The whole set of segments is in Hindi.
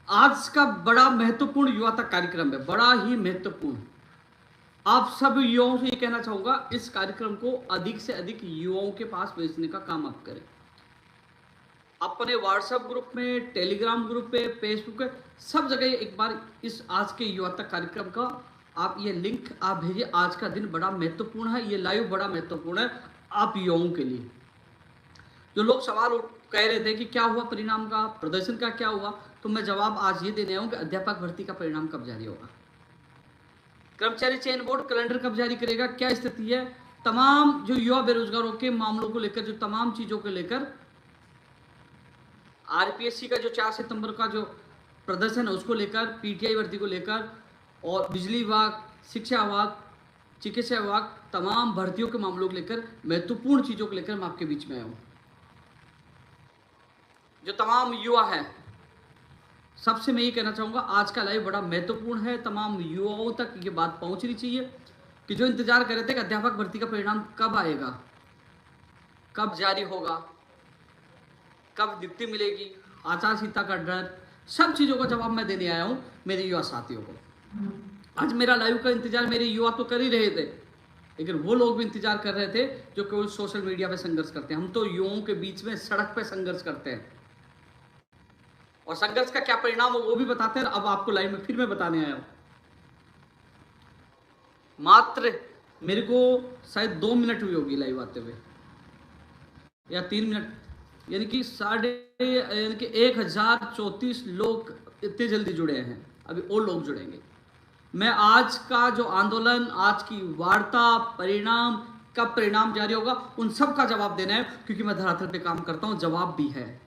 आज का बड़ा महत्वपूर्ण युवा तक कार्यक्रम है, बड़ा ही महत्वपूर्ण। आप सब युवाओं से ये कहना चाहूंगा, इस कार्यक्रम को अधिक से अधिक युवाओं के पास भेजने का काम आप करें। अपने व्हाट्सएप ग्रुप में, टेलीग्राम ग्रुप पे, फेसबुक पे, सब जगह एक बार इस आज के युवा तक कार्यक्रम का आप ये लिंक आप भेजिए। आज का दिन बड़ा महत्वपूर्ण है, ये लाइव बड़ा महत्वपूर्ण है आप युवाओं के लिए। जो लोग सवाल कह रहे थे कि क्या हुआ परिणाम का, प्रदर्शन का क्या हुआ, तो मैं जवाब आज ये देने आया हूं कि अध्यापक भर्ती का परिणाम कब जारी होगा, कर्मचारी चयन बोर्ड कैलेंडर कब जारी करेगा, क्या स्थिति है, तमाम जो युवा बेरोजगारों के मामलों को लेकर, जो तमाम चीजों को लेकर, आरपीएससी का जो 4 सितंबर का जो प्रदर्शन है उसको लेकर, पीटीआई भर्ती को लेकर, और बिजली विभाग, शिक्षा विभाग, चिकित्सा विभाग, तमाम भर्तियों के मामलों को लेकर, महत्वपूर्ण चीजों को लेकर मैं आपके बीच में आया हूं। जो तमाम युवा हैं, सबसे मैं ये कहना चाहूंगा, आज का लाइव बड़ा महत्वपूर्ण है। तमाम युवाओं तक ये बात पहुंचनी चाहिए कि जो इंतजार कर रहे थे कि अध्यापक भर्ती का परिणाम कब आएगा, कब जारी होगा, कब नियुक्ति मिलेगी, आचार संहिता का डर, सब चीजों का जवाब मैं देने आया हूं मेरे युवा साथियों को। आज मेरा लाइव का इंतजार मेरे युवा तो कर ही रहे थे, लेकिन वो लोग भी इंतजार कर रहे थे जो केवल सोशल मीडिया पे संघर्ष करते हैं। हम तो युवाओं के बीच में सड़क पे संघर्ष करते हैं, और संघर्ष का क्या परिणाम हो वो भी बताते हैं। अब आपको लाइव में फिर मैं बताने आया हूं। मात्र मेरे को शायद 2 मिनट हुई होगी लाइव आते हुए, या 3 मिनट, यानी कि 1034 लोग इतने जल्दी जुड़े हैं। अभी और लोग जुड़ेंगे। मैं आज का जो आंदोलन, आज की वार्ता, परिणाम, कब परिणाम जारी होगा, उन सब का जवाब देना है, क्योंकि मैं धरातल पे काम करता हूं। जवाब भी है,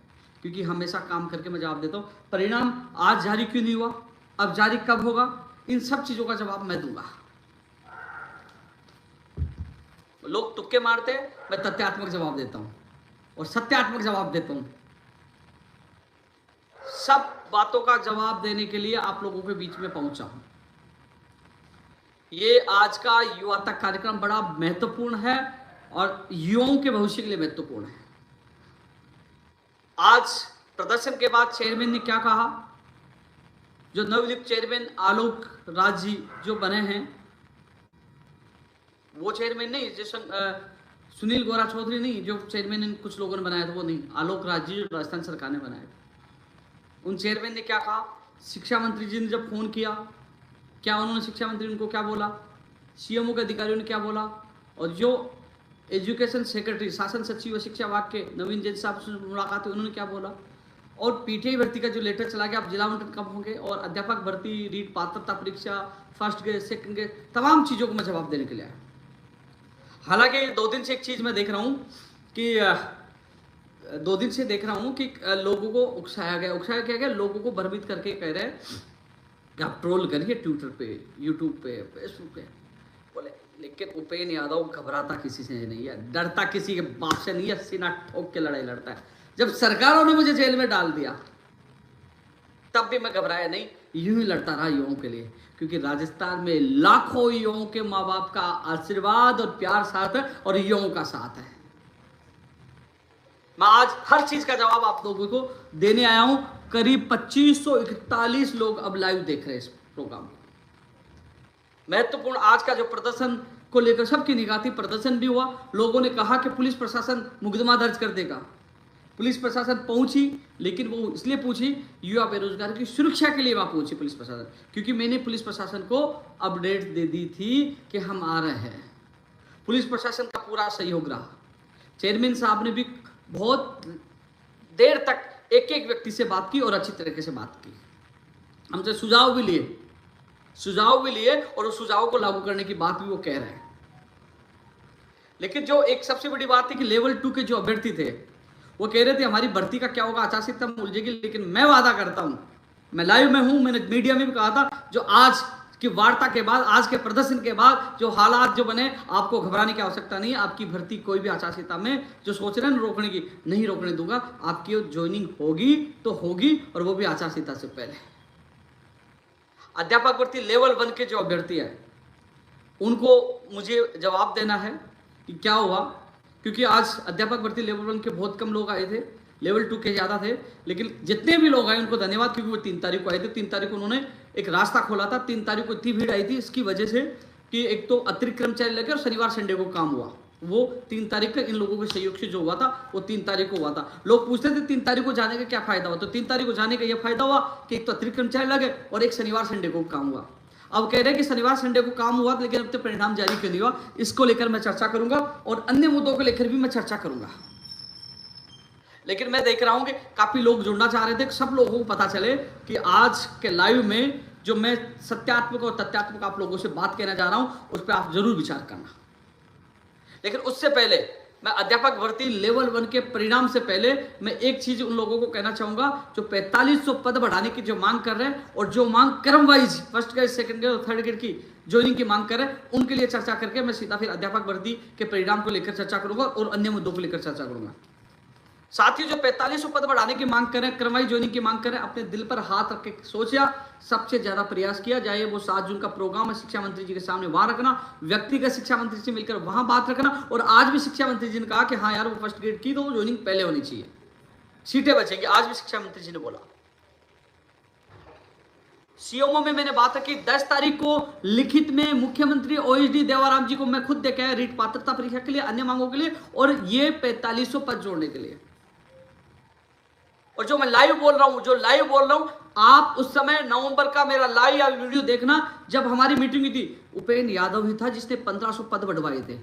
क्योंकि हमेशा काम करके मैं जवाब देता हूं। परिणाम आज जारी क्यों नहीं हुआ, अब जारी कब होगा, इन सब चीजों का जवाब मैं दूंगा। लोग तुक्के मारते हैं, मैं तथ्यात्मक जवाब देता हूं और सत्यात्मक जवाब देता हूं। सब बातों का जवाब देने के लिए आप लोगों के बीच में पहुंचा हूं। ये आज का युवा तक कार्यक्रम बड़ा महत्वपूर्ण है और युवाओं के भविष्य के लिए महत्वपूर्ण है। आज प्रदर्शन के बाद चेयरमैन ने क्या कहा, जो नवनियुक्त चेयरमैन आलोक राज जी जो बने हैं, वो चेयरमैन नहीं, जैसे सुनील गोरा चौधरी नहीं, जो चेयरमैन कुछ लोगों ने बनाया था वो नहीं, आलोक राज जी जो राजस्थान सरकार ने बनाया। उन चेयरमैन ने क्या कहा, शिक्षा मंत्री जी ने जब फोन किया, क्या उन्होंने, शिक्षा मंत्री उनको क्या बोला, सीएमओ के अधिकारियों ने क्या बोला, और जो एजुकेशन सेक्रेटरी, शासन सचिव शिक्षा विभाग के नवीन जैन साहब से मुलाकात हुई, उन्होंने क्या बोला, और पीटीआई भर्ती का जो लेटर चला गया, अब जिला आवंटन कब होंगे, और अध्यापक भर्ती, रीट पात्रता परीक्षा, फर्स्ट ग्रेड, सेकंड ग्रेड, तमाम चीज़ों को मैं जवाब देने के लिए आया। हालांकि 2 दिन से एक चीज़ मैं देख रहा हूँ कि 2 दिन से देख रहा हूँ कि लोगों को उकसाया गया, लोगों को भ्रमित करके कह रहे हैं कि आप ट्रोल करिए ट्विटर पे, यूट्यूब पे, फेसबुक पे, बोले। लेकिन उपेंद्र यादव घबराता किसी से नहीं है, डरता किसी के बाप से नहीं है, सीना ठोक के लड़ाई लड़ता है। जब सरकारों ने मुझे जेल में डाल दिया तब भी मैं घबराया नहीं, यूं ही लड़ता रहा युवाओं के लिए, क्योंकि राजस्थान में लाखों युवाओं के माँ बाप का आशीर्वाद और प्यार साथ है, और युवाओं का साथ है। मैं आज हर चीज का जवाब आप लोगों को देने आया हूं। करीब 2541 लोग अब लाइव देख रहे हैं इस प्रोग्राम को। महत्वपूर्ण आज का जो प्रदर्शन को लेकर सबकी निगाह थी, प्रदर्शन भी हुआ। लोगों ने कहा कि पुलिस प्रशासन मुकदमा दर्ज कर देगा। पुलिस प्रशासन पहुंची, लेकिन वो इसलिए पहुंची, युवा बेरोजगार की सुरक्षा के लिए वहां पहुंची पुलिस प्रशासन, क्योंकि मैंने पुलिस प्रशासन को अपडेट दे दी थी कि हम आ रहे हैं। पुलिस प्रशासन का पूरा सहयोग रहा। चेयरमैन साहब ने भी बहुत देर तक एक एक व्यक्ति से बात की और अच्छी तरीके से बात की, हमसे सुझाव भी लिए, और उस सुझाव को लागू करने की बात भी वो कह रहे हैं। लेकिन जो एक सबसे बड़ी बात थी कि लेवल 2 के जो अभ्यर्थी थे वो कह रहे थे हमारी भर्ती का क्या होगा, आचार संहिता में उलझेगी। लेकिन मैं वादा करता हूं, मैं लाइव में हूं, मैंने मीडिया में भी कहा था, जो आज की वार्ता के बाद, आज के प्रदर्शन के बाद जो हालात जो बने, आपको घबराने की आवश्यकता नहीं है। आपकी भर्ती कोई भी आचार संहिता में जो सोच रहे हैं रोकने की, नहीं रोकने दूंगा। आपकी ज्वाइनिंग होगी तो होगी, और वो भी आचार संहिता से पहले। अध्यापक भर्ती लेवल 1 के जो अभ्यर्थी है उनको मुझे जवाब देना है कि क्या हुआ, क्योंकि आज अध्यापक भर्ती लेवल 1 के बहुत कम लोग आए थे। लेवल 2 के ज़्यादा थे, लेकिन जितने भी लोग आए उनको धन्यवाद, क्योंकि वो 3 तारीख को आए थे। 3 तारीख को उन्होंने एक रास्ता खोला था। 3 तारीख को इतनी भीड़ आई थी इसकी वजह से कि एक तो अतिरिक्त कर्मचारी लगे और शनिवार संडे को काम हुआ। वो 3 तारीख का इन लोगों के सहयोग से जो हुआ था वो 3 तारीख को हुआ था। लोग पूछते थे 3 तारीख को जाने का क्या फायदा हुआ, तो 3 तारीख को जाने का यह फायदा हुआ कि एक तो अतिरिक्त कर्मचारी लगे और एक शनिवार संडे को काम हुआ। अब कह रहे हैं कि शनिवार संडे को काम हुआ लेकिन अब तक परिणाम जारी क्यों नहीं हुआ, इसको लेकर मैं चर्चा करूंगा और अन्य मुद्दों को लेकर भी मैं चर्चा करूंगा। लेकिन मैं देख रहा हूं कि काफी लोग जुड़ना चाह रहे थे, सब लोगों को पता चले कि आज के लाइव में जो मैं सत्यात्मक और तथ्यात्मक आप लोगों से बात कहना चाह रहा हूं उस पर आप जरूर विचार करना। लेकिन उससे पहले मैं अध्यापक भर्ती लेवल 1 के परिणाम से पहले मैं एक चीज उन लोगों को कहना चाहूंगा जो 4500 पद बढ़ाने की जो मांग कर रहे हैं और जो मांग क्रम wise first grade, second grade और थर्ड ग्रेड की ज्वाइनिंग की मांग कर रहे हैं, उनके लिए चर्चा करके मैं सीधा फिर अध्यापक भर्ती के परिणाम को लेकर चर्चा करूंगा और अन्य मुद्दों को लेकर चर्चा करूंगा। साथियों, जो 4500 पद बढ़ाने की मांग करें, क्रमवाइज ज्वाइनिंग की मांग करें, अपने दिल पर हाथ रख के सोचा, सबसे ज्यादा प्रयास किया जाए। वो 7 जून का प्रोग्राम है शिक्षा मंत्री जी के सामने, वहां रखना, व्यक्तिगत शिक्षा मंत्री से मिलकर वहां बात रखना। और आज भी शिक्षा मंत्री जी ने कहा कि हाँ यार वो फर्स्ट ग्रेड की तो ज्वाइनिंग पहले होनी चाहिए, सीटें बचेंगी, आज भी शिक्षा मंत्री जी ने बोला। सीएमओ में मैंने बात की 10 तारीख को लिखित में मुख्यमंत्री ओएसडी देवाराम जी को मैं खुद देखे हैं रीट पात्रता परीक्षा के लिए, अन्य मांगों के लिए और ये 4500 पद जोड़ने के लिए। और जो मैं लाइव बोल रहा हूं, आप उस समय नवंबर का मेरा लाइव वीडियो देखना, जब हमारी मीटिंग हुई थी, उपेंद्र यादव ही था जिसने 1500 पद बढ़वाए थे।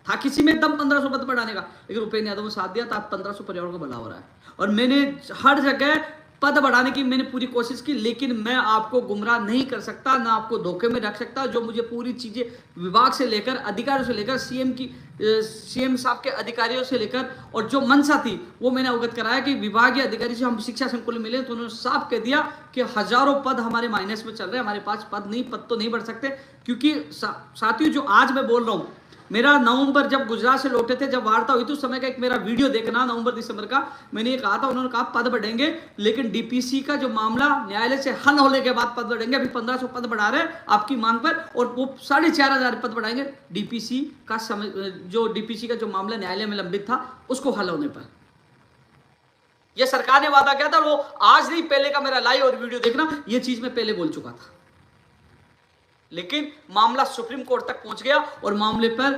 था किसी में दम 1500 पद बढ़ाने का, लेकिन उपेंद्र यादव ने साथ दिया था। 1500 परिवारों का भला हो रहा है और मैंने हर जगह पद बढ़ाने की मैंने पूरी कोशिश की, लेकिन मैं आपको गुमराह नहीं कर सकता, ना आपको धोखे में रख सकता। जो मुझे पूरी चीजें विभाग से लेकर, अधिकारियों से लेकर, सीएम साहब के अधिकारियों से लेकर और जो मंशा थी वो मैंने अवगत कराया कि विभागीय अधिकारी से हम शिक्षा संकुल में मिले तो उन्होंने साफ कह दिया कि हजारों पद हमारे माइनस में चल रहे हैं, हमारे पास पद तो नहीं बढ़ सकते। क्योंकि साथियों, जो आज मैं बोल रहा हूं, मेरा नवंबर जब गुजरात से लौटे थे, जब वार्ता हुई थी उस समय का एक मेरा वीडियो देखना, नवंबर दिसंबर का, मैंने ये कहा था, उन्होंने कहा पद बढ़ेंगे, लेकिन डीपीसी का जो मामला न्यायालय से हल होने के बाद पद बढ़ेंगे। अभी 1500 पद बढ़ा रहे हैं आपकी मांग पर और वो 4500 पद बढ़ाएंगे डीपीसी का समय, जो डीपीसी का जो मामला न्यायालय में लंबित था उसको हल होने पर। यह सरकार ने वादा किया था, वो आज नहीं पहले का मेरा लाइव और वीडियो देखना, यह चीज मैं पहले बोल चुका था। लेकिन मामला सुप्रीम कोर्ट तक पहुंच गया और मामले पर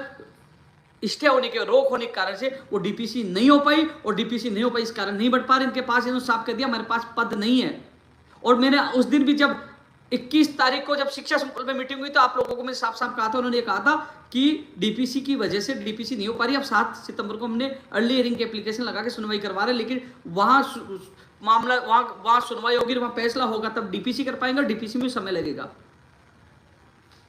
स्टे होने के, रोक होने के कारण से वो डीपीसी नहीं हो पाई और डीपीसी नहीं हो पाई इस कारण नहीं बढ़ पा रहे इनके पास। इन्होंने साफ कर दिया हमारे पास पद नहीं है। और मैंने उस दिन भी जब 21 तारीख को जब शिक्षा संकुल में मीटिंग हुई तो आप लोगों को मैंने साफ साफ कहा था, उन्होंने कहा था कि डीपीसी की वजह से डीपीसी नहीं हो पा रही। अब 7 सितंबर को हमने अर्ली हियरिंग की एप्लीकेशन लगा के सुनवाई करवा रहे हैं, लेकिन वहां मामला वहां सुनवाई होगी, वहां फैसला होगा, तब डीपीसी कर पाएंगे। डीपीसी में समय लगेगा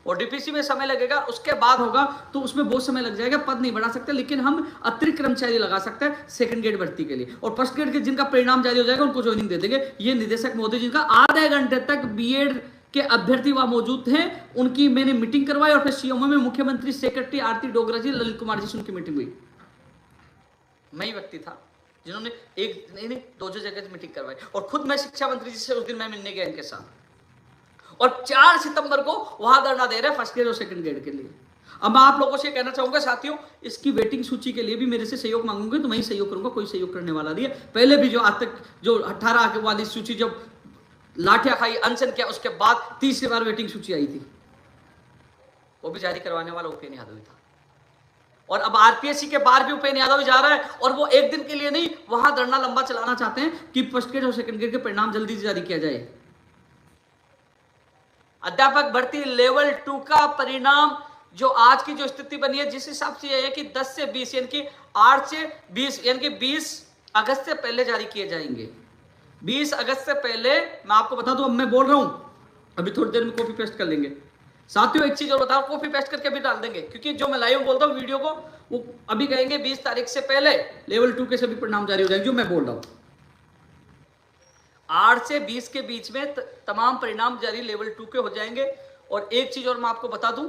और डीपीसी में समय लगेगा, उसके बाद होगा तो उसमें बहुत समय लग जाएगा। पद नहीं बढ़ा सकते, लेकिन हम अतिरिक्त कर्मचारी लगा सकते हैं सेकंड ग्रेड भर्ती के लिए। और फर्स्ट ग्रेड के जिनका परिणाम जारी हो जाएगा उनको ज्वाइनिंग दे देंगे। ये निदेशक महोदय जिनका आधे घंटे तक बीएड के अभ्यर्थी वहां मौजूद थे, उनकी मैंने मीटिंग करवाई और फिर सीएमओ में मुख्यमंत्री, सेक्रेटरी आरती डोगरा जी, ललित कुमार जी से उनकी मीटिंग हुई। मैं ही व्यक्ति था जिन्होंने एक नहीं 2 जगह मीटिंग करवाई और खुद मैं शिक्षा मंत्री जी से उस दिन मैं मिलने गया इनके साथ। और 4 सितंबर को वहां धरना दे रहे हैं फर्स्ट ग्रेड और सेकंड ग्रेड के लिए। अब मैं आप लोगों से कहना चाहूंगा साथियों, इसकी वेटिंग सूची के लिए भी मेरे से सहयोग मांगोगे तो मैं ही सहयोग करूंगा, कोई सहयोग करने वाला नहीं है। पहले भी जो आज तक जो 18 वाली सूची जब लाठियां खाई, अनशन किया, उसके बाद तीसरी बार वेटिंग सूची आई थी, वो भी जारी करवाने वाला उपेंद्र यादव था। और अब आरपीएससी के बाहर भी उपेंद्र यादव जा रहा है और वो एक दिन के लिए नहीं, वहां धरना लंबा चलाना चाहते हैं कि फर्स्ट ग्रेड और सेकंड ग्रेड के परिणाम जल्दी से जारी किया जाए। अध्यापक भर्ती लेवल 2 का परिणाम जो आज की जो स्थिति बनी है, जिस हिसाब से यह है कि 10 से 20 यानी कि 8 से 20 यानी कि 20 अगस्त से पहले जारी किए जाएंगे। 20 अगस्त से पहले मैं आपको बता दूं, अब मैं बोल रहा हूं, अभी थोड़ी देर में कॉपी पेस्ट कर लेंगे साथियों। एक चीज और बताओ, कॉपी पेस्ट करके भी डाल देंगे, क्योंकि जो मैं लाइव बोलता हूं वीडियो को, वो अभी कहेंगे 20 तारीख से पहले लेवल 2 के सभी परिणाम जारी हो जाएंगे। जो मैं बोल रहा हूं 8 से 20 के बीच में तमाम परिणाम जारी लेवल 2 के हो जाएंगे। और एक चीज और मैं आपको बता दूं,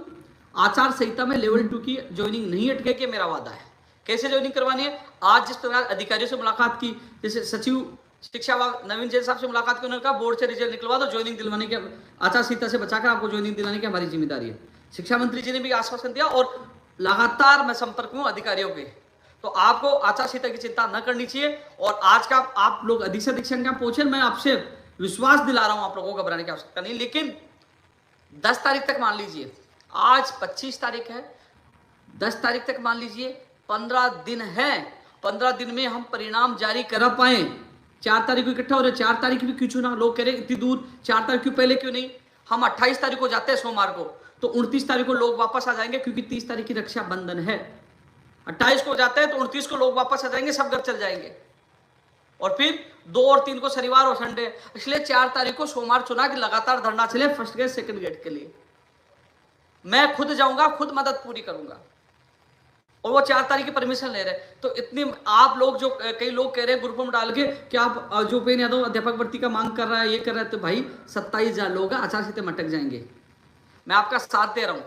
आचार संहिता में लेवल 2 की ज्वाइनिंग नहीं अटके, कि मेरा वादा है। कैसे ज्वाइनिंग करवानी है? आज जिस प्रकार अधिकारियों से मुलाकात की, जैसे सचिव शिक्षा नवीन जैन साहब से मुलाकात की, उन्होंने कहा बोर्ड से रिजल्ट निकलवा दो, ज्वाइनिंग दिलवाने के, आचार संहिता से बचाकर आपको ज्वाइनिंग दिलाने की हमारी जिम्मेदारी है। शिक्षा मंत्री जी ने भी आश्वासन दिया और लगातार मैं संपर्क में हूं अधिकारियों के। तो आपको आचार संहिता की चिंता न करनी चाहिए। और आज का आप लोग अधिक से अधिक संख्या पहुंचे, मैं आपसे विश्वास दिला रहा हूं, आप लोगों को घबराने की आवश्यकता नहीं। लेकिन 10 तारीख तक मान लीजिए, आज 25 तारीख है, 10 तारीख तक मान लीजिए 15 दिन है, 15 दिन में हम परिणाम जारी कर पाए। 4 तारीख को इकट्ठा हो रहे, 4 तारीख भी क्यों चुना? लोग कह रहे इतनी दूर 4 तारीख क्यों, पहले क्यों नहीं? हम 28 तारीख को जाते हैं सोमवार को, तो 29 तारीख को लोग वापस आ जाएंगे, क्योंकि 30 तारीख की रक्षाबंधन है। 28 को जाते हैं तो 29 को लोग वापस आ जाएंगे, सब घर चल जाएंगे। और फिर 2 और 3 को शनिवार और संडे, इसलिए 4 तारीख को सोमवार चुना कि लगातार धरना चले फर्स्ट गेट सेकंड गेट के लिए। मैं खुद जाऊंगा, खुद मदद पूरी करूंगा। और वो 4 तारीख की परमिशन ले रहे। तो इतनी आप लोग जो कई लोग कह रहे हैं ग्रुपों में डाल के कि आप जो उपेंद्र यादव अध्यापक भर्ती का मांग कर रहा है, ये कर रहा है, तो भाई 27,000 लोग आचार संहिता में अटक जाएंगे। मैं आपका साथ दे रहा हूं।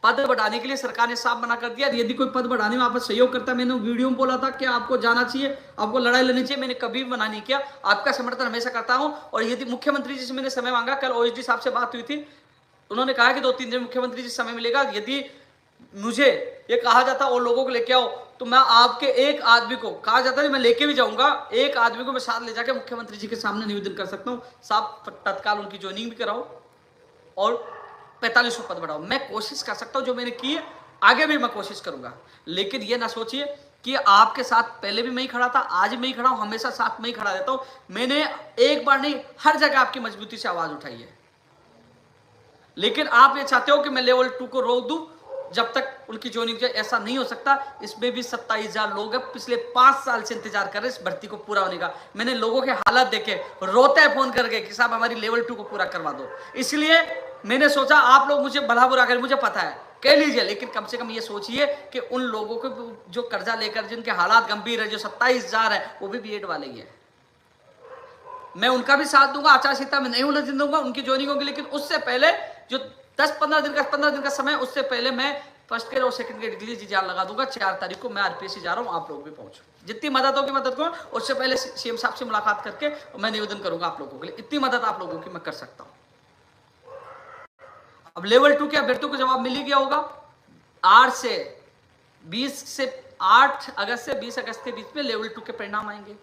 पद बढ़ाने के लिए सरकार ने साफ मना कर दिया। यदि कोई पद बढ़ाने में आप सहयोग करता है, मैंने वीडियो में बोला था कि आपको जाना चाहिए, आपको लड़ाई लड़नी चाहिए, मैंने कभी भी मना नहीं किया, आपका समर्थन हमेशा करता हूं। और यदि मुख्यमंत्री जी से मैंने समय मांगा, कल ओएसडी साहब से बात हुई थी, उन्होंने कहा कि 2-3 दिन मुख्यमंत्री जी समय मिलेगा, यदि मुझे ये कहा जाता और लोगों को लेके आओ, तो मैं आपके एक आदमी को कहा जाता है, मैं लेके भी जाऊंगा, एक आदमी को मैं साथ ले जाकर मुख्यमंत्री जी के सामने निवेदन कर सकता हूं, साहब तत्काल उनकी ज्वाइनिंग भी कराओ और 4500 पद बढ़ाओ। मैं कोशिश कर सकता हूं, जो मैंने की है आगे भी मैं कोशिश करूंगा। लेकिन ये ना सोचिए कि आपके साथ पहले भी मैं ही खड़ा था, आज मैं ही खड़ा हूं, हमेशा साथ में ही खड़ा रहता हूं। मैंने एक बार नहीं, हर जगह आपकी मजबूती से आवाज उठाई है। लेकिन आप ये चाहते हो कि मैं लेवल 2 को रोक दूं जब तक उनकी ज्वाइनिंग जाए, ऐसा नहीं हो सकता। इसमें भी 27,000 लोग हैं, पिछले 5 साल से इंतजार कर रहे हैं इस भर्ती को पूरा होने का। मैंने लोगों के हालात देखे, रोते हैं फोन करके कि साहब हमारी लेवल 2 को पूरा करवा दो। इसलिए मैंने सोचा आप लोग मुझे भला बुरा कर, मुझे पता है, कह लीजिए, लेकिन कम से कम ये सोचिए कि उन लोगों को जो कर्जा लेकर जिनके हालात गंभीर है, जो 27,000 है, वो भी बीएड वाले ही है, मैं उनका भी साथ दूंगा। आचार संहिता में नहीं उलझन दूंगा, उनकी ज्वाइनिंग होगी। लेकिन उससे पहले जो 10-15 दिन का समय, उससे पहले मैं फर्स्ट गेट और सेकंड गेट के लिए जी लगा दूंगा। 4 तारीख को मैं आरपीएससी जा रहा हूं, आप लोग भी पहुंचो, जितनी मदद होगी मदद करो। उससे पहले सीएम साहब से मुलाकात करके मैं निवेदन करूंगा आप लोगों के लिए, इतनी मदद आप लोगों की मैं कर सकता हूं। अब लेवल 2 के अभ्यर्थियों को जवाब मिल ही गया होगा। 8 अगस्त से 20 अगस्त के बीच में लेवल 2 के परिणाम आएंगे।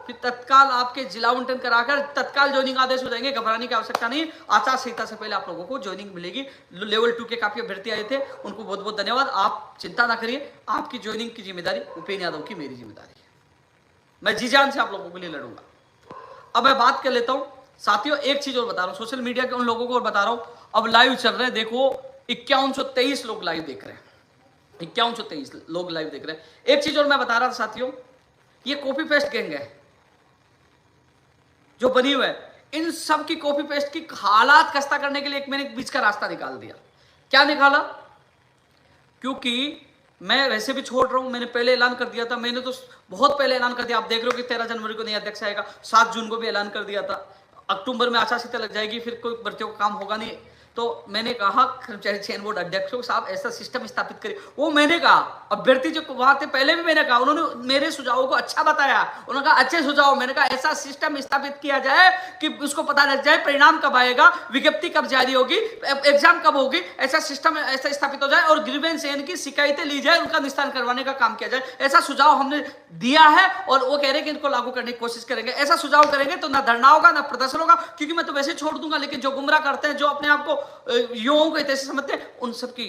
फिर तत्काल आपके जिला आवंटन कराकर तत्काल ज्वाइनिंग आदेश हो जाएंगे, घबराने की आवश्यकता नहीं। आचार संहिता से पहले आप लोगों को ज्वाइनिंग मिलेगी। लेवल 2 के काफी अभ्यर्थी आए थे, उनको बहुत बहुत धन्यवाद। आप चिंता ना करिए, आपकी ज्वाइनिंग की जिम्मेदारी उपेंद्र यादव की, मेरी जिम्मेदारी है। मैं जी जान से आप लोगों के लिए लड़ूंगा। अब मैं बात कर लेता हूं साथियों, एक चीज और बता रहा हूं, सोशल मीडिया के उन लोगों को और बता रहा हूं, अब लाइव चल रहे हैं, देखो 5123 लोग लाइव देख रहे हैं, 5123 लोग लाइव देख रहे हैं। एक चीज और मैं बता रहा था साथियों, ये कॉपी पेस्ट गैंग है जो बनी हुई है, इन सब की कॉपी पेस्ट की हालात खस्ता करने के लिए एक मैंने बीच का रास्ता निकाल दिया। क्या निकाला? क्योंकि मैं वैसे भी छोड़ रहा हूं, मैंने पहले ऐलान कर दिया था, मैंने तो बहुत पहले ऐलान कर दिया। आप देख रहे हो कि 13 जनवरी को नया अध्यक्ष आएगा, 7 जून को भी ऐलान कर दिया था, अक्टूबर में आचार संहिता लग जाएगी, फिर कोई भर्तियों का काम होगा नहीं। तो मैंने कहा कर्मचारी चयन बोर्ड अध्यक्षों साहब ऐसा सिस्टम स्थापित करिए। वो मैंने कहा, अभ्यर्थी जो वहां थे पहले भी मैंने कहा, उन्होंने मेरे सुझावों को अच्छा बताया, उन्होंने कहा अच्छे सुझाव। मैंने कहा ऐसा सिस्टम स्थापित किया जाए कि उसको पता लग जाए परिणाम कब आएगा, विज्ञप्ति कब जारी होगी, एग्जाम कब होगी, ऐसा सिस्टम ऐसा स्थापित हो जाए और ग्रीवेंस की शिकायतें ली जाए, उनका निस्तारण करवाने का काम किया जाए। ऐसा सुझाव हमने दिया है और वो कह रहे हैं कि इनको लागू करने की कोशिश करेंगे। ऐसा सुझाव करेंगे तो ना धरना होगा ना प्रदर्शन होगा, क्योंकि मैं तो वैसे छोड़ दूंगा। लेकिन जो गुमराह करते हैं, जो अपने आप को युवाओं को ऐसे समझते हैं, उन सबकी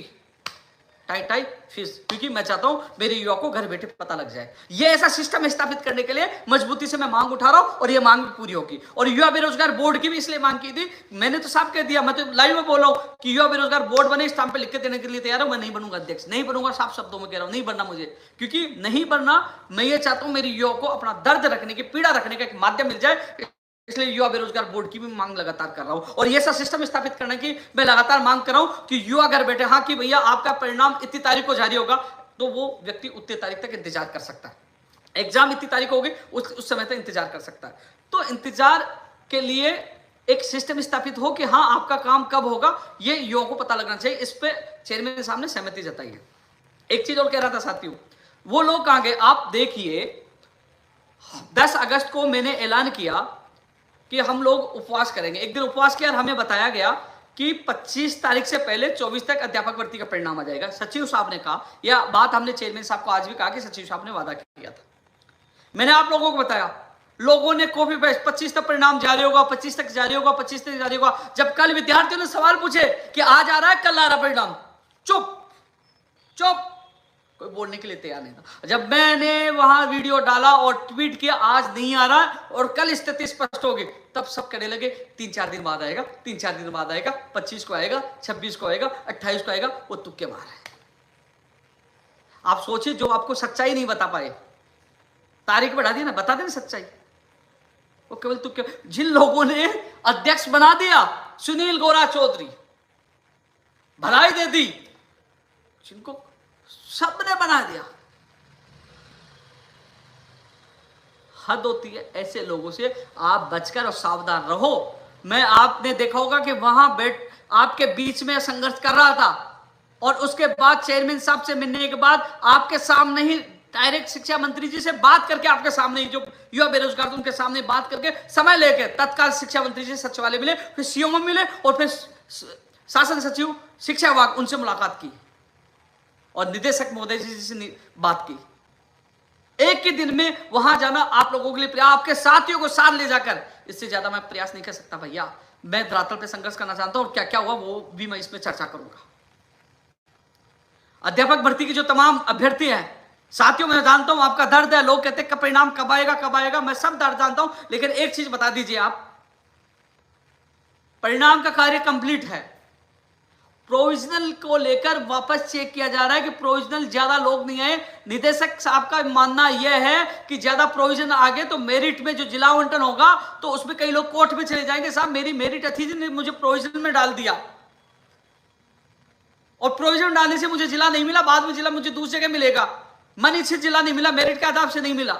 टाई फीस, क्योंकि मैं चाहता हूं मेरे युवा को घर बैठे पता लग जाए। ये ऐसा सिस्टम स्थापित करने के लिए मजबूती से मैं मांग उठा रहा हूं और ये मांग भी पूरी होगी। और युवा बेरोजगार बोर्ड की भी इसलिए मांग की थी, मैंने तो साफ कह दिया, मैं तो लाइव में बोल रहा हूं कि युवा बेरोजगार बोर्ड बने, स्टाम्प पे लिख के देने के लिए तैयार हूं। मैं नहीं बनूंगा अध्यक्ष, नहीं बनूंगा, साफ शब्दों में कह रहा हूं, नहीं बनना मुझे, क्योंकि नहीं बनना। मैं ये चाहता हूं मेरे युवा को अपना दर्द रखने की, पीड़ा रखने का एक माध्यम मिल जाए, इसलिए युवा बेरोजगार बोर्ड की भी मांग लगातार कर रहा हूं। और ये ऐसा सिस्टम स्थापित करने की मैं लगातार मांग कर रहा हूं कि युवा घर बैठे, हाँ कि भैया आपका परिणाम इतनी तारीख को जारी होगा, तो वो व्यक्ति उतनी तारीख तक इंतजार कर सकता है। एग्जाम इतनी तारीख होगी, उस समय तक इंतजार कर सकता है। तो इंतजार के लिए एक सिस्टम स्थापित हो कि हाँ आपका काम कब होगा, ये युवा को पता लगना चाहिए। इस पे चेयरमैन के सामने सहमति जताई है। एक चीज और कह रहा था साथियों, वो लोग कहां गए? आप देखिए 10 अगस्त को मैंने ऐलान किया कि हम लोग उपवास करेंगे। एक दिन उपवास किया और हमें बताया गया कि 25 तारीख से पहले 24 तक अध्यापक भर्ती का परिणाम आ जाएगा। सचिव साहब ने कहा, यह बात हमने चेयरमैन साहब को आज भी कहा कि सचिव साहब ने वादा किया था। मैंने आप लोगों को बताया, लोगों ने कॉपी पेस्ट 25 तक परिणाम जारी होगा, 25 तक जारी होगा, 25 तक जारी होगा। जब कल विद्यार्थियों ने सवाल पूछे कि आज आ रहा है, कल आ रहा परिणाम, चुप चुप, कोई बोलने के लिए तैयार नहीं था। जब मैंने वहां वीडियो डाला और ट्वीट किया आज नहीं आ रहा और कल स्थिति स्पष्ट होगी, तब सब कहने लगे 3-4 दिन बाद आएगा, 3-4 दिन बाद आएगा, 25 को आएगा, 26 को आएगा, 28 को आएगा। वो तुक्के मार है। आप सोचिए, जो आपको सच्चाई नहीं बता पाए, तारीख बढ़ा दी ना, बता देना सच्चाई, वो केवल तुक्के। जिन लोगों ने अध्यक्ष बना दिया, सुनील गोरा चौधरी, भलाई दे दी, जिनको सबने बना दिया, हद होती है। ऐसे लोगों से आप बचकर और सावधान रहो। मैं, आपने देखा होगा कि वहां आपके बीच में संघर्ष कर रहा था और उसके बाद चेयरमैन साहब से मिलने के बाद आपके सामने ही डायरेक्ट शिक्षा मंत्री जी से बात करके, आपके सामने ही जो युवा बेरोजगार थे उनके सामने बात करके, समय लेके तत्काल शिक्षा मंत्री जी सचिवालय मिले, फिर सीएमओ मिले और फिर शासन सचिव शिक्षा विभाग, उनसे मुलाकात की और निदेशक महोदय जी से बात की। एक ही दिन में वहां जाना आप लोगों के लिए, आपके साथियों को साथ ले जाकर, इससे ज्यादा मैं प्रयास नहीं कर सकता भैया। मैं धरातल पे संघर्ष करना चाहता हूं और क्या क्या हुआ वो भी मैं इसमें चर्चा करूंगा। अध्यापक भर्ती की जो तमाम अभ्यर्थी हैं, साथियों, मैं जानता हूं आपका दर्द है। लोग कहते हैं परिणाम कब आएगा कब आएगा, मैं सब दर्द जानता हूं, लेकिन एक चीज बता दीजिए आप, परिणाम का कार्य कंप्लीट है। प्रोविजनल को लेकर वापस चेक किया जा रहा है कि प्रोविजनल ज्यादा लोग नहीं आए। निदेशक साहब का मानना यह है कि ज्यादा प्रोविजन आ गए तो मेरिट में जो जिला आवंटन होगा तो उसमें कई लोग कोर्ट में चले जाएंगे, साहब मेरी मेरिट अच्छी थी, मुझे प्रोविजन में डाल दिया और प्रोविजन डालने से मुझे जिला नहीं मिला, बाद में जिला मुझे दूसरी जगह मिलेगा, मन इच्छित जिला नहीं मिला, मेरिट के आधार से नहीं मिला,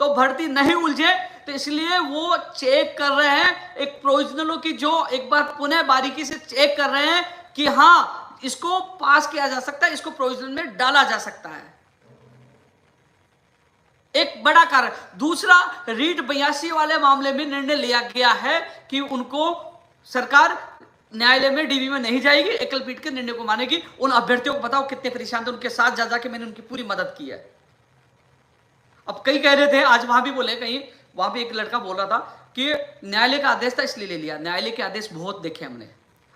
तो भर्ती नहीं उलझे। तो इसलिए वो चेक कर रहे हैं, एक प्रोविजनलों की जो एक बार पुनः बारीकी से चेक कर रहे हैं कि हां इसको पास किया जा सकता है, इसको प्रोविजनल में डाला जा सकता है। एक बड़ा कारण। दूसरा, रीट 82 वाले मामले में निर्णय लिया गया है कि उनको सरकार न्यायालय में डीबी में नहीं जाएगी, एकल पीठ के निर्णय को मानेगी। उन अभ्यर्थियों को बताओ कितने परेशान थे, उनके साथ जा जाके मैंने उनकी पूरी मदद की है। अब कई कह रहे थे, आज वहां भी बोले, कहीं वहां भी एक लड़का बोल रहा था कि न्यायालय का आदेश था इसलिए ले लिया। न्यायालय के आदेश बहुत देखे हमने।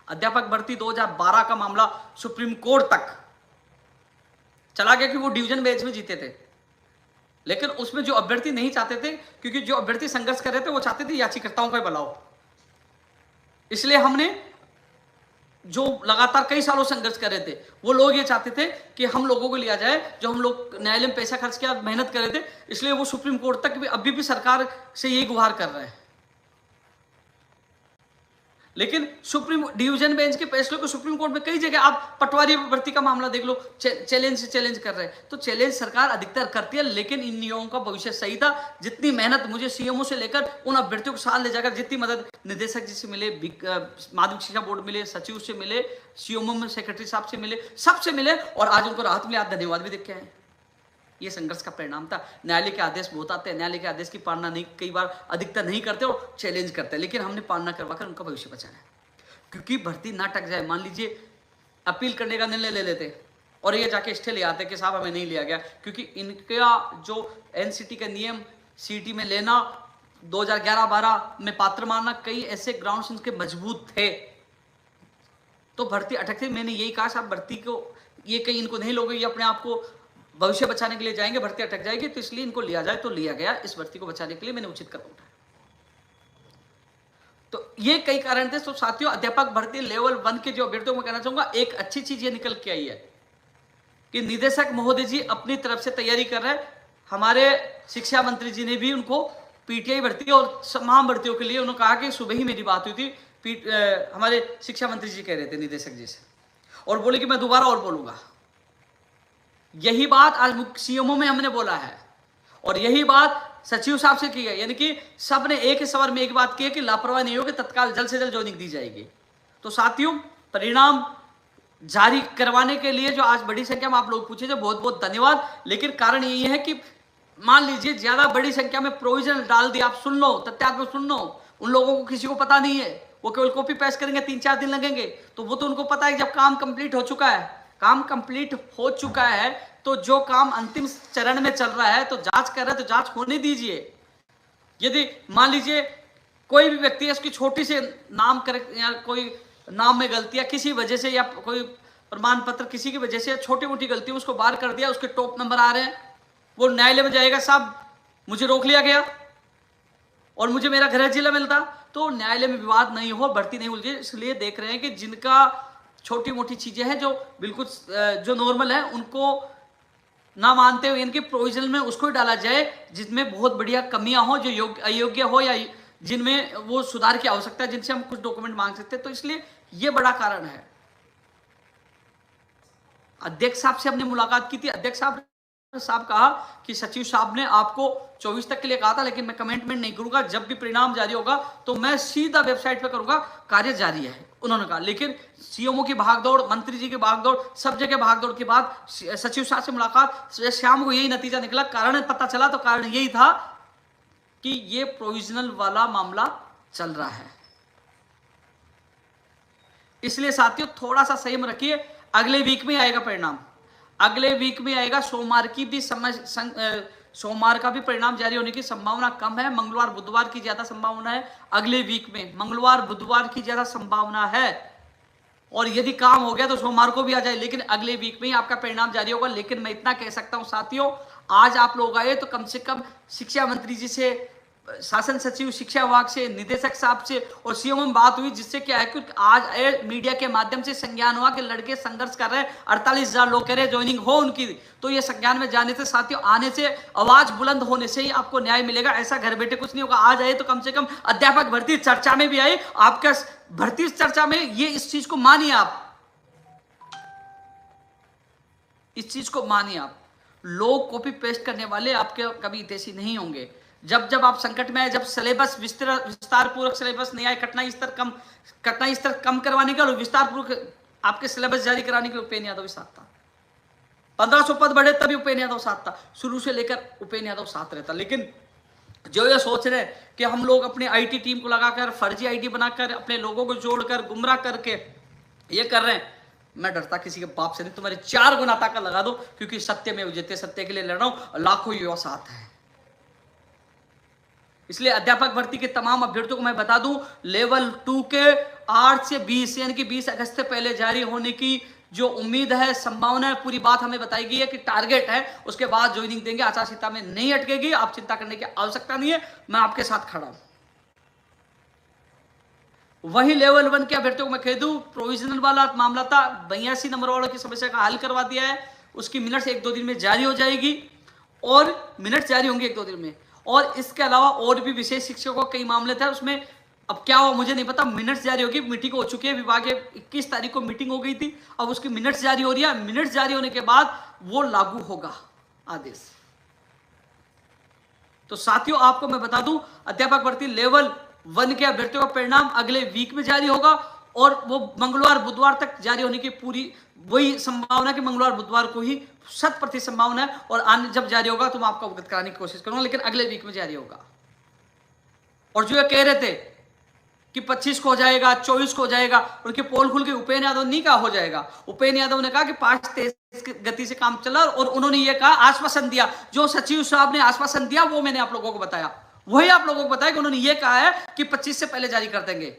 अध्यापक भर्ती 2012 का मामला सुप्रीम कोर्ट तक चला गया कि वो डिवीजन बेंच में जीते थे, लेकिन उसमें जो अभ्यर्थी नहीं चाहते थे, क्योंकि जो अभ्यर्थी संघर्ष कर रहे थे वो चाहते थे याचिकाकर्ताओं का भला हो, इसलिए हमने जो लगातार कई सालों संघर्ष कर रहे थे वो लोग ये चाहते थे कि हम लोगों को लिया जाए, जो हम लोग न्यायालय में पैसा खर्च किया, मेहनत कर रहे थे, इसलिए वो सुप्रीम कोर्ट तक भी अभी भी सरकार से यही गुहार कर रहे हैं। लेकिन सुप्रीम डिवीजन बेंच के फैसले को सुप्रीम कोर्ट में कई जगह, आप पटवारी भर्ती का मामला देख लो, चैलेंज से चैलेंज कर रहे हैं। तो चैलेंज सरकार अधिकतर करती है, लेकिन इन नियमों का भविष्य सही था। जितनी मेहनत मुझे सीएमओ से लेकर उन अभ्यर्थियों को साथ ले जाकर जितनी मदद निदेशक जी से मिले, माध्यमिक शिक्षा बोर्ड मिले, सचिव से मिले, सीएमओ में सेक्रेटरी साहब से मिले, सबसे मिले और आज उनको राहत मिले, आज धन्यवाद भी देख के आए। ये संघर्ष का परिणाम था। न्यायालय के आदेश बहुत आते हैं, न्यायालय के आदेश की पालना नहीं, कई बार अधिकतर नहीं करते और चैलेंज करते हैं, लेकिन हमने पालना करवाकर उनका भविष्य बचाया। क्योंकि भर्ती ना टक जाए, मान लीजिए अपील करने का निर्णय ले लेते और ये जाके स्टे ले आते कि साहब हमें नहीं लिया गया, क्योंकि इनका जो एनसीटी का नियम सीटी में लेना, 2011-12 में पात्र मानना, कई ऐसे ग्राउंड्स इनके मजबूत थे, तो भर्ती अटकती। मैंने यही कहा साहब भर्ती को ये कहीं इनको नहीं लोगे, ये अपने आप को भविष्य बचाने के लिए जाएंगे, भर्ती अटक जाएगी, तो इसलिए इनको लिया जाए, तो लिया गया। इस भर्ती को बचाने के लिए मैंने उचित कदम उठाया। तो ये कई कारण थे। तो साथियों, अध्यापक भर्ती लेवल 1 के जो अभ्यर्थियों को कहना चाहूंगा, एक अच्छी चीज ये निकल के आई है कि निदेशक महोदय जी अपनी तरफ से तैयारी कर रहे हैं। हमारे शिक्षा मंत्री जी ने भी उनको पीटीआई भर्ती और तमाम भर्तियों के लिए उन्होंने कहा कि सुबह ही मेरी बात हुई थी, हमारे शिक्षा मंत्री जी कह रहे थे निदेशक जी से, और बोले कि मैं दोबारा और बोलूंगा। यही बात आज सीएमओ में हमने बोला है और यही बात सचिव साहब से की है, यानी कि सब ने एक ही सवार में एक बात की है कि लापरवाही नहीं होगी, तत्काल जल्द से जल्द ज्वाइनिंग दी जाएगी। तो साथियों, परिणाम जारी करवाने के लिए जो आज बड़ी संख्या में आप लोग पूछे थे, बहुत बहुत धन्यवाद। लेकिन कारण यही है कि मान लीजिए ज्यादा बड़ी संख्या में प्रोविजन डाल दिया, आप सुन लो, तथ्यात्मक सुन लो, उन लोगों को किसी को पता नहीं है, वो केवल कॉपी पेस्ट करेंगे, 3-4 दिन लगेंगे। तो वो तो उनको पता है जब काम कंप्लीट हो चुका है, काम कंप्लीट हो चुका है तो जो काम अंतिम चरण में चल रहा है तो जांच कर रहे हैं तो जांच होने दीजिए। यदि मान लीजिए कोई भी व्यक्ति है, उसकी छोटी से नाम कर या कोई नाम में गलती या किसी वजह से या कोई प्रमाण पत्र किसी की वजह से छोटी मोटी गलती उसको बाहर कर दिया, उसके टॉप नंबर आ रहे हैं, वो न्यायालय में जाएगा, साहब मुझे रोक लिया गया और मुझे मेरा गृह जिला मिलता, तो न्यायालय में विवाद नहीं हो, भर्ती नहीं उलझे। इसलिए देख रहे हैं कि जिनका छोटी मोटी चीजें हैं जो बिल्कुल जो नॉर्मल है उनको ना मानते हुए इनके प्रोविजनल में उसको डाला जाए जिसमें बहुत बढ़िया कमियां हो, जो अयोग्य हो या जिनमें वो सुधार की आवश्यकता है, जिनसे हम कुछ डॉक्यूमेंट मांग सकते हैं। तो इसलिए ये बड़ा कारण है। अध्यक्ष साहब से हमने मुलाकात की थी, अध्यक्ष साहब कहा कि सचिव साहब ने आपको 24 तक के लिए कहा था, लेकिन मैं कमेंटमेंट नहीं करूंगा, जब भी परिणाम जारी होगा तो मैं सीधा वेबसाइट पे करूंगा, कार्य जारी है उन्होंने कहा। लेकिन सीएमओ की भागदौड़, मंत्री जी की भागदौड़, सब जगह भागदौड़ के बाद सचिव साहब से मुलाकात, शाम को यही नतीजा निकला। कारण पता चला तो कारण यही था कि ये प्रोविजनल वाला मामला चल रहा है। इसलिए साथियों थोड़ा सा संयम रखिए, अगले वीक में आएगा परिणाम, अगले वीक में आएगा। सोमवार की भी सोमवार का भी परिणाम जारी होने की संभावना कम है, मंगलवार बुधवार की ज्यादा संभावना है। अगले वीक में मंगलवार बुधवार की ज्यादा संभावना है, और यदि काम हो गया तो सोमवार को भी आ जाए, लेकिन अगले वीक में ही आपका परिणाम जारी होगा। लेकिन मैं इतना कह सकता हूं साथियों, आज आप लोग आए तो कम से कम शिक्षा मंत्री जी से, शासन सचिव, शिक्षा विभाग से, निदेशक साहब से और सीएमओ में बात हुई, जिससे क्या है कि आज मीडिया के माध्यम से संज्ञान हुआ कि लड़के संघर्ष कर रहे हैं, 48,000 लोग कह रहे हैं ज्वाइनिंग हो उनकी। तो ये संज्ञान में जाने से साथियों, आने से, आवाज बुलंद होने से ही आपको न्याय मिलेगा। ऐसा घर बैठे कुछ नहीं होगा। आज आए तो कम से कम अध्यापक भर्ती चर्चा में भी आई, आपका भर्ती चर्चा में ये इस चीज को मानिए, आप इस चीज को मानिए। आप लोग कॉपी पेस्ट करने वाले आपके कभी हितैषी नहीं होंगे। जब जब आप संकट में आए, जब सिलेबस विस्तार पूर्वक सिलेबस नहीं आए, कठिनाई स्तर कम करवाने के लिए विस्तार पूर्वक आपके सिलेबस जारी कराने के लिए उपेन्द्र यादव साथ था। 1500 पद बढ़े तभी उपेन्द्र यादव साथ था, शुरू से लेकर उपेन्द्र यादव साथ रहता। लेकिन जो ये सोच रहे कि हम लोग अपनी आईटी टीम को लगाकर, फर्जी आईडी बनाकर, अपने लोगों को जोड़कर, गुमराह करके ये कर रहे हैं, मैं डरता किसी के बाप से नहीं। तुम्हारे 4 गुना ताकत लगा दो, क्योंकि सत्य में उजते, सत्य के लिए लड़ रहा हूं, लाखों युवा साथ है। इसलिए अध्यापक भर्ती के तमाम अभ्यर्थियों को मैं बता दूं, लेवल 2 के 8 से 20 यानी कि 20 अगस्त से पहले जारी होने की जो उम्मीद है, संभावना है, पूरी बात हमें बताई गई है कि टारगेट है, उसके बाद ज्वाइनिंग देंगे। आचार संहिता में नहीं अटकेगी, आप चिंता करने की आवश्यकता नहीं है, मैं आपके साथ खड़ा हूं। वही लेवल 1 के अभ्यर्थियों को मैं कह दूं, प्रोविजनल वाला मामला था, 82 नंबर वालों की समस्या का हल करवा दिया है, उसकी मिनट्स 1-2 दिन में जारी हो जाएगी, और मिनट्स जारी होंगे 1-2 दिन में। और इसके अलावा और भी विशेष शिक्षकों को कई मामले थे, उसमें अब क्या हुआ मुझे नहीं पता, मिनट्स जारी होगी, मीटिंग हो चुकी है, विभाग 21 तारीख को मीटिंग हो गई थी, अब उसकी मिनट्स जारी हो रही है। मिनट्स जारी होने के बाद वो लागू होगा आदेश। तो साथियों आपको मैं बता दूं, अध्यापक भर्ती लेवल 1 के अभ्यर्थियों का परिणाम अगले वीक में जारी होगा, और वो मंगलवार बुधवार तक जारी होने की पूरी वही संभावना कि मंगलवार बुधवार को ही 100% संभावना है, और जब जारी होगा तो मैं आपको अवगत कराने की कोशिश करूंगा, लेकिन अगले वीक में जारी होगा। और जो ये कह रहे थे कि 25 को हो जाएगा, 24 को हो जाएगा, उनके पोल खुल के उपेन्द्र यादव नहीं कहा हो जाएगा। उपेन्द्र यादव ने कहा कि 5 तेज गति से काम चला, और उन्होंने ये कहा, आश्वासन दिया, जो सचिव साहब ने आश्वासन दिया वो मैंने आप लोगों को बताया, वही आप लोगों को बताया कि उन्होंने ये कहा है कि 25 से पहले जारी कर देंगे।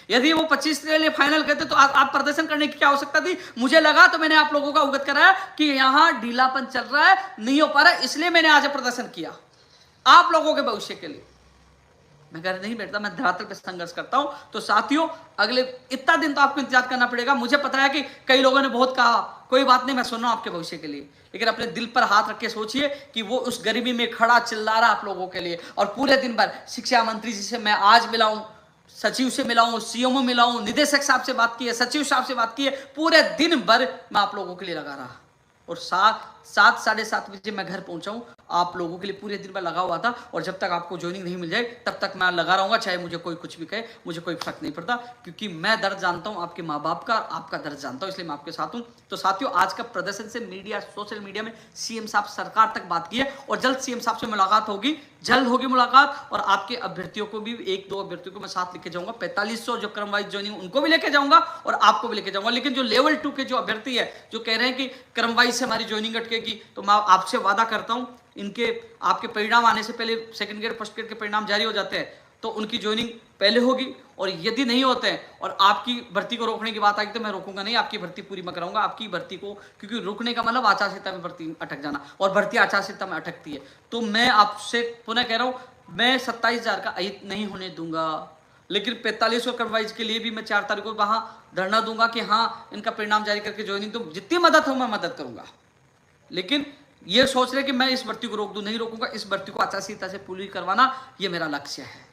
यदि वो 25 के लिए फाइनल करते तो आप प्रदर्शन करने की क्या आवश्यकता थी? मुझे लगा तो मैंने आप लोगों को अवगत कराया कि यहां ढीलापन चल रहा है, नहीं हो पा रहा है, इसलिए मैंने आज प्रदर्शन किया आप लोगों के भविष्य के लिए। मैं घर नहीं बैठता, मैं धरातल पे संघर्ष करता हूं। तो साथियों अगले इतना दिन तो आपको इंतजार करना पड़ेगा। मुझे पता है कि कई लोगों ने बहुत कहा, कोई बात नहीं, मैं सुन रहा हूं आपके भविष्य के लिए, लेकिन अपने दिल पर हाथ रख के सोचिए कि वो उस गरीबी में खड़ा चिल्ला रहा आप लोगों के लिए, और पूरे दिन भर शिक्षा मंत्री जी से मैं आज मिला हूं, सचिव से मिला हूं, सीएमओ मिला हूं, निदेशक साहब से बात की है, सचिव साहब से बात की है, पूरे दिन भर मैं आप लोगों के लिए लगा रहा, और साथ 7 साढ़े 7 बजे मैं घर पहुंचा हूं। आप लोगों के लिए पूरे दिन में लगा हुआ था, और जब तक आपको ज्वाइनिंग नहीं मिल जाए तब तक मैं लगा रहूंगा, चाहे मुझे कोई कुछ भी कहे, मुझे कोई फर्क नहीं पड़ता, क्योंकि मैं दर्द जानता हूं आपके माँ बाप का, आपका दर्द जानता हूं, इसलिए मैं आपके साथ हूं। तो साथियों, आज का प्रदर्शन से मीडिया, सोशल मीडिया में सीएम साहब सरकार तक बात की है, और जल्द सीएम साहब से मुलाकात होगी, जल्द होगी मुलाकात, और आपके अभ्यर्थियों को भी, 1-2 अभ्यर्थियों को मैं साथ लेके जाऊंगा, 4500 जो क्रम वाइज ज्वाइनिंग उनको भी लेके जाऊंगा और आपको भी लेके जाऊंगा। लेकिन जो लेवल 2 के जो अभ्यर्थी है, जो कह रहे हैं कि क्रम वाइज से हमारी ज्वाइनिंग अटकेगी, तो मैं आपसे वादा करता हूं, इनके आपके परिणाम आने से पहले, सेकंड ग्रेड फर्स्ट ग्रेड के परिणाम जारी हो जाते हैं, तो उनकी ज्वाइनिंग पहले होगी, और यदि नहीं होते हैं और आपकी भर्ती को रोकने की बात आएगी तो मैं रोकूंगा नहीं, आपकी भर्ती पूरी मैं कराऊंगा, आपकी भर्ती को, क्योंकि रुकने का मतलब आचार संहिता में भर्ती अटक जाना, और भर्ती आचार संहिता में अटकती है। तो मैं आपसे पुनः कह रहा हूं, मैं 27,000 का अहित नहीं होने दूंगा, लेकिन 4500 क्रमवाइज के लिए भी मैं 4 तारीख को वहां धरना दूंगा कि हाँ, इनका परिणाम जारी करके ज्वाइनिंग, तो जितनी मदद हो मैं मदद करूंगा। लेकिन ये सोच रहे कि मैं इस भर्ती को रोक दूं, नहीं रोकूंगा, इस भर्ती को आचार संहिता से पूरी करवाना, ये मेरा लक्ष्य है।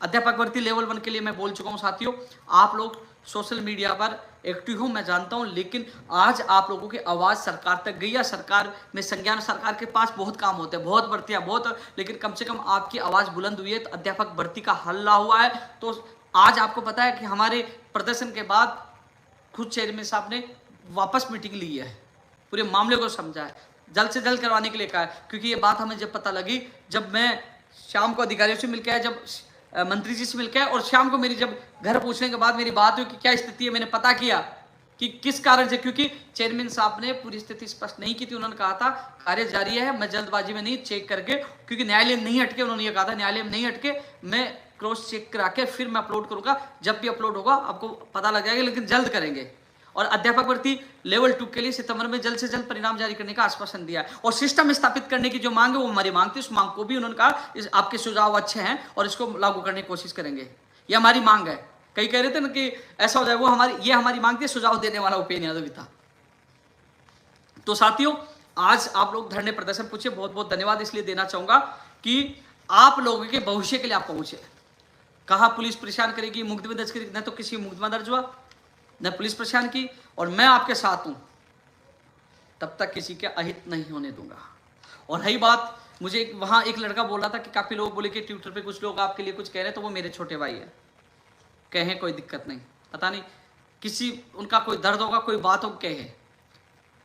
अध्यापक भर्ती लेवल 1 के लिए मैं बोल चुका हूं साथियों, आप लोग सोशल मीडिया पर एक्टिव हो, मैं जानता हूं, लेकिन आज आप लोगों की आवाज सरकार तक गई है, सरकार में संज्ञान, सरकार के पास बहुत काम होते हैं, बहुत भर्तियां बहुत, लेकिन कम से कम आपकी आवाज बुलंद हुई है, तो अध्यापक भर्ती का हल्ला हुआ है। तो आज आपको पता है कि हमारे प्रदर्शन के बाद खुद चेयरमैन साहब ने वापस मीटिंग ली है, पूरे मामले को समझा है, जल्द से जल्द करवाने के लिए कहा है, क्योंकि ये बात हमें जब पता लगी, जब मैं शाम को अधिकारियों से मिलकर आया, जब मंत्री जी से मिलकर, और शाम को मेरी जब घर पूछने के बाद मेरी बात हुई कि क्या स्थिति है, मैंने पता किया कि किस कारण से, क्योंकि चेयरमैन साहब ने पूरी स्थिति स्पष्ट नहीं की थी, उन्होंने कहा था कार्य जारी है, मैं जल्दबाजी में नहीं, चेक करके, क्योंकि न्यायालय नहीं हटके, उन्होंने ये कहा था न्यायालय में नहीं हटके, मैं क्रॉस चेक करा के फिर मैं अपलोड करूंगा, जब भी अपलोड होगा आपको पता लग जाएगा, लेकिन जल्द करेंगे। और अध्यापक भर्ती लेवल 2 के लिए सितंबर में जल्द से जल्द परिणाम जारी करने का आश्वासन दिया है, और सिस्टम स्थापित करने की जो मांग है वो हमारी मांग थी, उस मांग को भी उन्होंने कहा आपके सुझाव अच्छे हैं और इसको लागू करने की कोशिश करेंगे, ये हमारी मांग है। कई कह रहे थे ना कि ऐसा हो जाए, वो ये हमारी मांग थी, सुझाव देने वाला उपेन्द्र यादव भी था। तो साथियों, आज आप लोग धरने प्रदर्शन पूछे, बहुत बहुत धन्यवाद इसलिए देना चाहूंगा कि आप लोगों के भविष्य के लिए आप पहुंचे। कहा पुलिस परेशान करेगी, मुकदमे दर्ज करेगी, न तो किसी मुकदमा दर्ज हुआ, न पुलिस परेशान की, और मैं आपके साथ हूं, तब तक किसी के अहित नहीं होने दूंगा। और रही बात, मुझे वहां एक लड़का बोल रहा था कि काफी लोग बोले कि ट्विटर पे कुछ लोग आपके लिए कुछ कह रहे हैं, तो वो मेरे छोटे भाई है, कहे कोई दिक्कत नहीं, पता नहीं किसी उनका कोई दर्द होगा, कोई बात हो, कहे।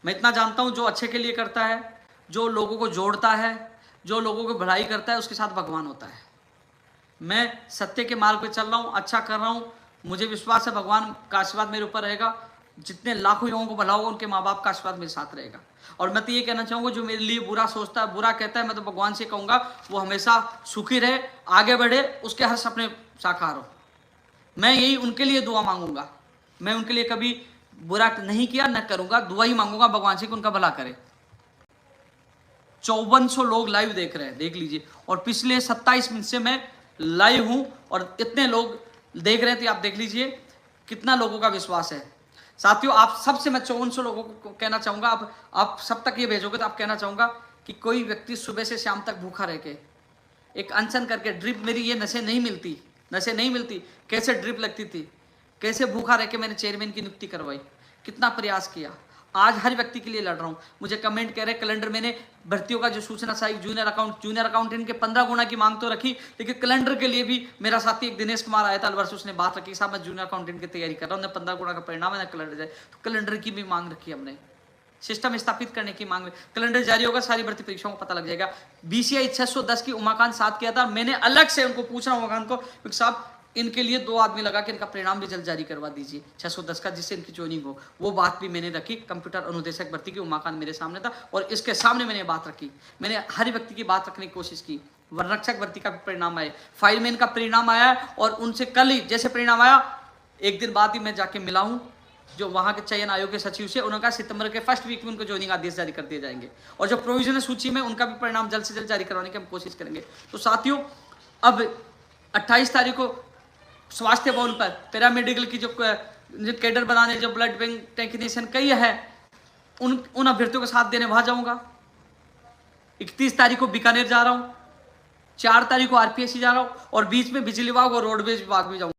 मैं इतना जानता हूं, जो अच्छे के लिए करता है, जो लोगों को जोड़ता है, जो लोगों को भलाई करता है, उसके साथ भगवान होता है। मैं सत्य के मार्ग पे चल रहा हूं, अच्छा कर रहा हूं, मुझे विश्वास है भगवान का आशीर्वाद मेरे ऊपर रहेगा, जितने लाखों लोगों को भला होगा उनके माँ बाप का आशीर्वाद मेरे साथ रहेगा। और मैं तो ये कहना चाहूँगा, जो मेरे लिए बुरा सोचता है, बुरा कहता है, मैं तो भगवान से कहूँगा वो हमेशा सुखी रहे, आगे बढ़े, उसके हर सपने साकार हो। मैं यही उनके लिए दुआ मांगूंगा, मैं उनके लिए कभी बुरा नहीं किया, न करूँगा, दुआ ही मांगूंगा भगवान से कि उनका भला करे। 5400 लोग लाइव देख रहे हैं, देख लीजिए, और पिछले 27 मिनट से मैं लाइव हूँ, और इतने लोग देख रहे थे, आप देख लीजिए कितना लोगों का विश्वास है। साथियों, आप सबसे मैं 5400 लोगों को कहना चाहूंगा, आप सब तक ये भेजोगे तो आप कहना चाहूंगा कि कोई व्यक्ति सुबह से शाम तक भूखा रह के, एक अनशन करके, ड्रिप मेरी ये नशे नहीं मिलती, कैसे ड्रिप लगती थी, कैसे भूखा रह के मैंने चेयरमैन की नियुक्ति करवाई, कितना प्रयास किया, आज हर व्यक्ति के लिए लड़ रहा हूं। मुझे कमेंट कह रहे कैलेंडर, मैंने भर्तियों का जो सूचना सहायक जूनियर अकाउंटेंट के 15 गुना की मांग तो रखी, लेकिन कैलेंडर के लिए भी मेरा साथी एक दिनेश कुमार आया था अलवर से, उसने बात रखी, साहब मैं जूनियर अकाउंटेंट की तैयारी कर रहा हूँ, 15 गुना का परिणाम है ना कैलेंडर जाए, तो कैलेंडर की भी मांग रखी हमने, सिस्टम स्थापित करने की मांग में। कैलेंडर जारी होगा, सारी भर्ती परीक्षाओं को पता लग जाएगा। BCI 610 की उमाकांत साथ किया था, मैंने अलग से उनको पूछ रहा हूँ उमाकांत को, साहब इनके लिए 2 आदमी लगा के इनका परिणाम भी जल्द जारी करवा दीजिए 610 का, जिससे इनकी ज्वाइनिंग हो। वो बात भी मैंने रखी, कंप्यूटर अनुदेशक भर्ती की उमाकांत मेरे सामने था, और इसके सामने मैंने बात रखी, मैंने हर व्यक्ति की बात रखने की कोशिश की। वनरक्षक भर्ती का परिणाम आया, फायरमैन का परिणाम आया, और उनसे कल ही जैसे परिणाम आया, एक दिन बाद ही मैं जाके मिला हूँ जो वहाँ के चयन आयोग के सचिव से, उन्होंने कहा सितंबर के फर्स्ट वीक में उनको ज्वाइनिंग आदेश जारी कर दिए जाएंगे, और जो प्रोविजनल सूची में उनका भी परिणाम जल्द से जल्द जारी करवाने की हम कोशिश करेंगे। तो साथियों, अब 28 तारीख को स्वास्थ्य भवन पर पैरामेडिकल की जो कैडर बनाने, जो ब्लड बैंक टेक्नीशियन कई है, उन अभ्यर्थियों का साथ देने वहां जाऊंगा। 31 तारीख को बीकानेर जा रहा हूं, 4 तारीख को RPSC जा रहा हूं, और बीच में बिजली विभाग और रोडवेज विभाग भी जाऊंगा।